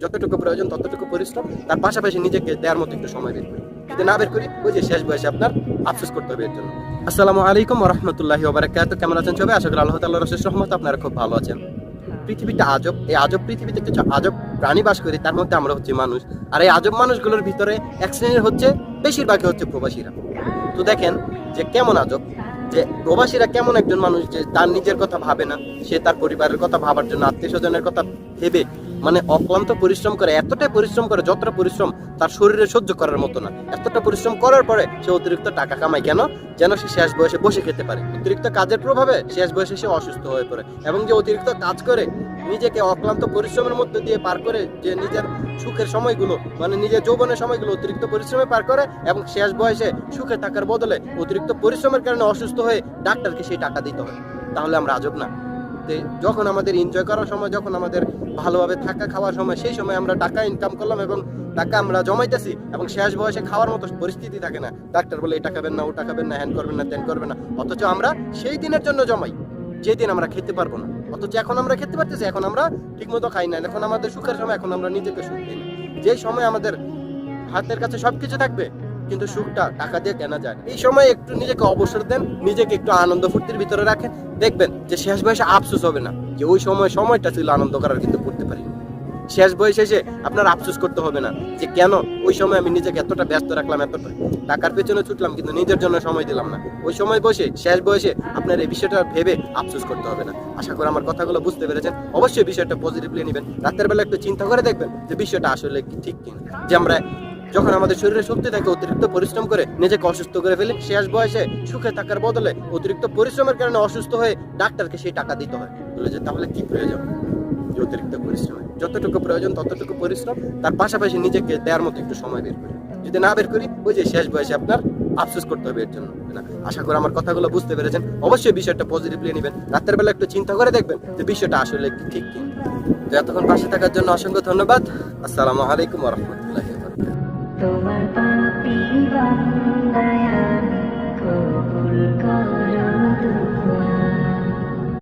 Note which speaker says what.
Speaker 1: যতটুকু প্রয়োজন ততটুকু পরিশ্রম, তার পাশাপাশি নিজেকে দেওয়ার মতো একটু সময় বের করি। যদি না বের করি, ওই যে শেষ বয়সে আপনার আফসোস করতে হবে এর জন্য। আসসালামু আলাইকুম ওয়া রাহমাতুল্লাহি ওয়া বারাকাতুহু। কেমন আছেন সবাই? আশা করি আল্লাহ তাআলার অশেষ রহমতে আপনারা খুব ভালো আছেন। পৃথিবীটা আজব। এই আজব পৃথিবীতে কিছু আজব প্রাণী বাস করি, তার মধ্যে আমরা হচ্ছে মানুষ। আর এই আজব মানুষগুলোর ভিতরে এক শ্রেণীর হচ্ছে, বেশিরভাগই হচ্ছে প্রবাসীরা। তো দেখেন যে কেমন আজব, যে প্রবাসীরা কেমন একজন মানুষ যে তার নিজের কথা ভাবে না, সে তার পরিবারের কথা ভাবার জন্য আত্মীয় স্বজনের কথা ভেবে মানে অক্লান্ত পরিশ্রম করে, এতটাই পরিশ্রম করে যতটা পরিশ্রম তার শরীরে সহ্য করার মতো না। এতটা পরিশ্রম করার পরে সে অতিরিক্ত টাকা কামায় কেন? যেন সে শেষ বয়সে বসে খেতে পারে। অতিরিক্ত কাজের প্রভাবে শেষ বয়সে সে অসুস্থ হয়ে পড়ে, এবং যে অতিরিক্ত কাজ করে নিজেকে অক্লান্ত পরিশ্রমের মধ্যে দিয়ে পার করে, যে নিজের সুখের সময়গুলো মানে নিজের যৌবনের সময়গুলো অতিরিক্ত পরিশ্রমে পার করে, এবং শেষ বয়সে সুখে থাকার বদলে অতিরিক্ত পরিশ্রমের কারণে অসুস্থ হয়ে ডাক্তারকে সেই টাকা দিতে হয়। তাহলে আমরা আজব না? যখন আমাদের এনজয় করার সময়, যখন আমাদের ভালোভাবে থাকা খাওয়ার সময়, সেই সময় আমরা টাকা ইনকাম করলাম এবং টাকা আমরা জমাইতেছি, এবং শেষ বয়সে খাওয়ার মতো পরিস্থিতি থাকে না, ডাক্তার বলে এটা খাবেন না, ওটা খাবেন না, হ্যান করবেন না, ত্যান করবেন না, অথচ আমরা সেই দিনের জন্য জমাই যেদিন আমরা খেতে পারবো না। অথচ এখন আমরা খেতে পারতেছি, এখন আমরা ঠিক মতো খাই না, এখন আমাদের সুখের সময়, এখন আমরা নিজেকে সুখ দিই না। যেই সময় আমাদের হাতের কাছে সবকিছু থাকবে কিন্তু সুখটা টাকা দিয়ে কেনা যায়। এই সময় একটু নিজেকে অবসর দেন, নিজেকে একটু আনন্দ ফুর্তির ভিতরে রাখেন, দেখবেন যে শেষ বয়সে আফসোস হবে না যে ওই সময়টা ছিল আনন্দ করার, কিন্তু করতে পারিনি। শেষ বয়সে এসে আপনার আফসোস করতে হবে না যে কেন ওই সময় আমি নিজেকে এতটা ব্যস্ত রাখলাম, এতটা টাকার পেছনে ছুটলাম, কিন্তু নিজের জন্য সময় দিলাম না। ওই সময় বসে শেষ বয়সে আপনার এই বিষয়টা ভেবে আফসোস করতে হবে না। আশা করি আমার কথাগুলো বুঝতে পেরেছেন। অবশ্যই বিষয়টা পজিটিভলি নেবেন। রাতের বেলা একটু চিন্তা করে দেখবেন যে বিষয়টা আসলে ঠিক কিনা, যে আমরা যখন আমাদের শরীরে শক্তি থাকে অতিরিক্ত পরিশ্রম করে নিজেকে অসুস্থ করে ফেলি, শেষ বয়সে সুখে থাকার বদলে অতিরিক্ত পরিশ্রমের কারণে অসুস্থ হয়ে ডাক্তারকে সেই টাকা দিতে হয়। বলে যে তাহলে কি প্রয়োজন যে অতিরিক্ত পরিশ্রমের? যতটুকু প্রয়োজন ততটুকু পরিশ্রম, তার পাশাপাশি নিজেকে দেওয়ার মতো একটু সময় বের করি। যদি না বের করি, ওই যে শেষ বয়সে আপনার আফসোস করতে হবে এর জন্য। আশা করি আমার কথাগুলো বুঝতে পেরেছেন। অবশ্যই বিষয়টা পজিটিভলি নেবেন। রাতের বেলা একটু চিন্তা করে দেখবেন যে বিষয়টা আসলে ঠিক কিনা। তো এতক্ষণ পাশে থাকার জন্য অসংখ্য ধন্যবাদ। আসসালামু আলাইকুম ওয়া রাহমাতুল্লাহি ওয়া বারাকাতুহু।
Speaker 2: তোমার পাপী বান্দায় আমি কবুল করি।